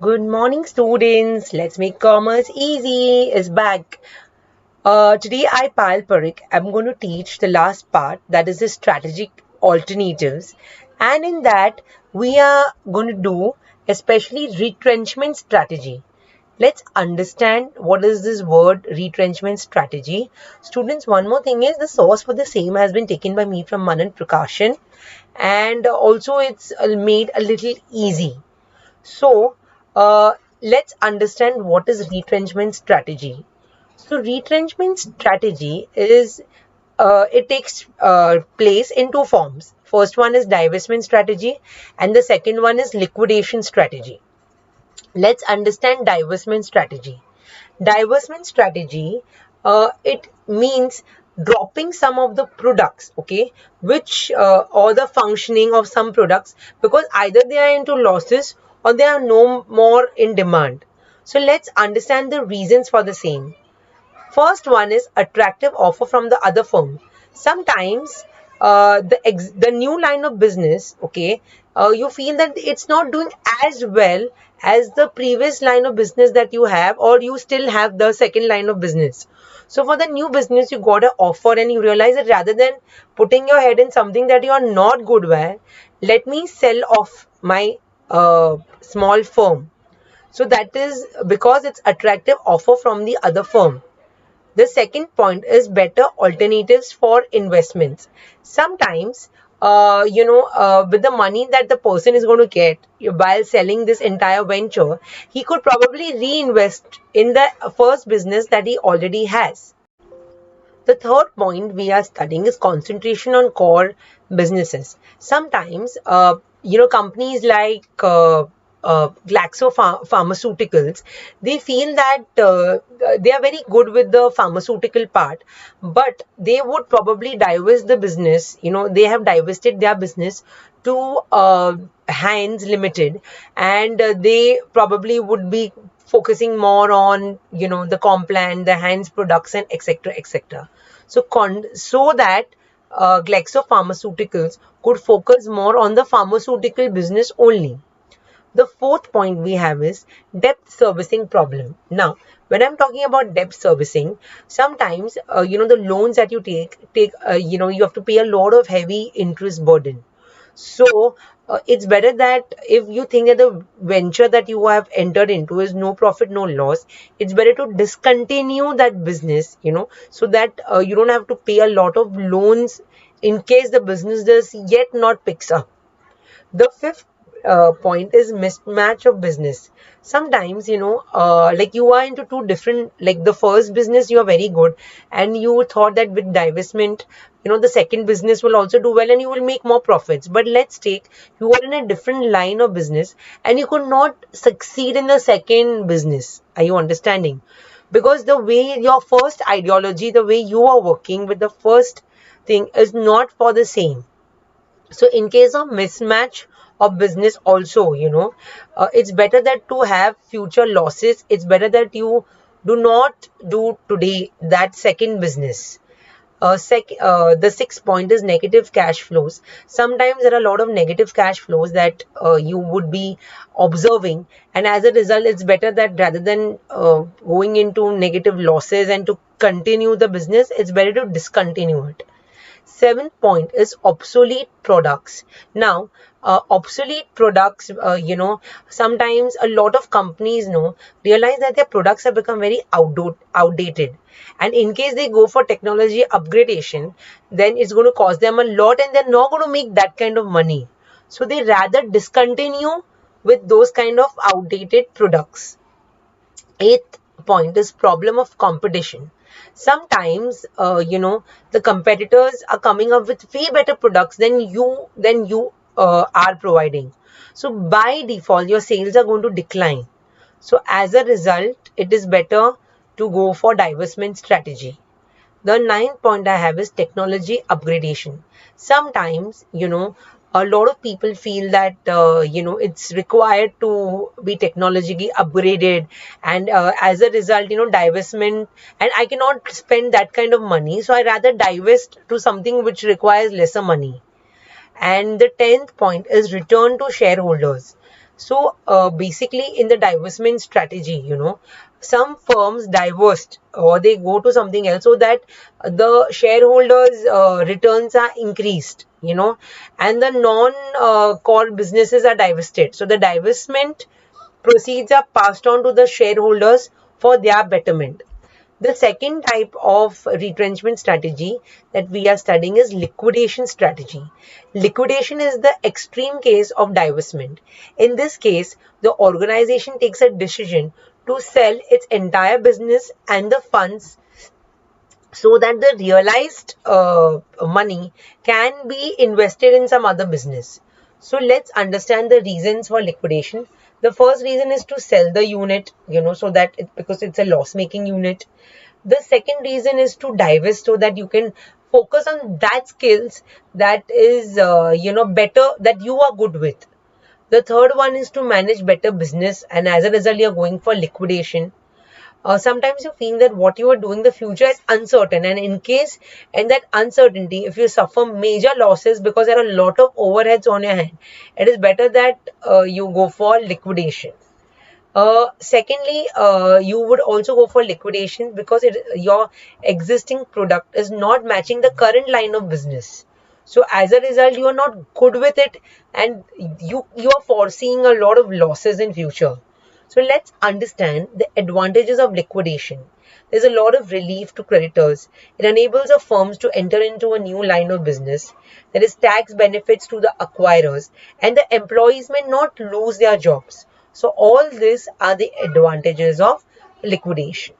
Good morning, students. Let's make commerce easy is back. Today, I, Pal Parik, am going to teach the last part, that is the strategic alternatives. And in that, we are going to do especially retrenchment strategy. Let's understand what is this word retrenchment strategy. Students, one more thing is the source for the same has been taken by me from Manan Prakashan, and also it's made a little easy. So, let's understand what is retrenchment strategy. So, retrenchment strategy is it takes place in two forms. First one is divestment strategy, and the second one is liquidation strategy. Let's understand divestment strategy. Divestment strategy, it means dropping some of the products, okay, which or the functioning of some products, because either they are into losses or they are no more in demand. So let's understand the reasons for the same. First one is attractive offer from the other firm. Sometimes the new line of business, okay, you feel that it's not doing as well as the previous line of business that you have, or you still have the second line of business. So for the new business, you got an offer and you realize that rather than putting your head in something that you are not good with, let me sell off my small firm. So that is because it's attractive offer from the other firm. The second point is better alternatives for investments. Sometimes, with the money that the person is going to get while selling this entire venture, he could probably reinvest in the first business that he already has. The third point we are studying is concentration on core businesses. Sometimes, companies like Pharmaceuticals, they feel that they are very good with the pharmaceutical part, but they would probably divest the business. They have divested their business to Heinz Limited, and they probably would be focusing more on the Complan, the Heinz products, and etc. etc. So that Pharmaceuticals could focus more on the pharmaceutical business only. The fourth point we have is debt servicing problem. Now, when I'm talking about debt servicing, sometimes the loans that you take you have to pay a lot of heavy interest burden. So it's better that if you think that the venture that you have entered into is no profit, no loss, it's better to discontinue that business, so that you don't have to pay a lot of loans in case the business does yet not picks up. The fifth point is mismatch of business. Sometimes, like you are into two different, like the first business you are very good, and you thought that with divestment, the second business will also do well and you will make more profits. But let's take, you are in a different line of business and you could not succeed in the second business. Are you understanding? Because the way your first ideology, the way you are working with the first thing is not for the same. So in case of mismatch of business also, it's better that to have future losses, it's better that you do not do today that second business. The sixth point is negative cash flows. Sometimes there are a lot of negative cash flows that you would be observing, and as a result, it's better that rather than going into negative losses and to continue the business, it's better to discontinue it. Seventh point is obsolete products. Now, obsolete products, sometimes a lot of companies realize that their products have become very outdated. And in case they go for technology upgradation, then it's going to cost them a lot and they're not going to make that kind of money. So they rather discontinue with those kind of outdated products. Eighth point is problem of competition. Sometimes the competitors are coming up with way better products than you are providing. So by default your sales are going to decline. So as a result, it is better to go for divestment strategy. The ninth point I have is technology upgradation. Sometimes, a lot of people feel that, it's required to be technologically upgraded. And as a result, divestment, and I cannot spend that kind of money. So I rather divest to something which requires lesser money. And the 10th point is return to shareholders. So basically in the divestment strategy, some firms divest or they go to something else so that the shareholders returns are increased, and the non core businesses are divested. So the divestment proceeds are passed on to the shareholders for their betterment. The second type of retrenchment strategy that we are studying is liquidation strategy. Liquidation is the extreme case of divestment. In this case, the organization takes a decision to sell its entire business and the funds so that the realized money can be invested in some other business. So let's understand the reasons for liquidation. The first reason is to sell the unit, so that because it's a loss-making unit. The second reason is to divest so that you can focus on that skills that is, better, that you are good with. The third one is to manage better business, and as a result, you're going for liquidation. Sometimes you feel that what you are doing, the future is uncertain, and in case in that uncertainty, if you suffer major losses because there are a lot of overheads on your hand, it is better that you go for liquidation. Secondly, you would also go for liquidation because your existing product is not matching the current line of business. So as a result, you are not good with it, and you are foreseeing a lot of losses in future. So let's understand the advantages of liquidation. There's a lot of relief to creditors. It enables the firms to enter into a new line of business. There is tax benefits to the acquirers, and the employees may not lose their jobs. So all these are the advantages of liquidation.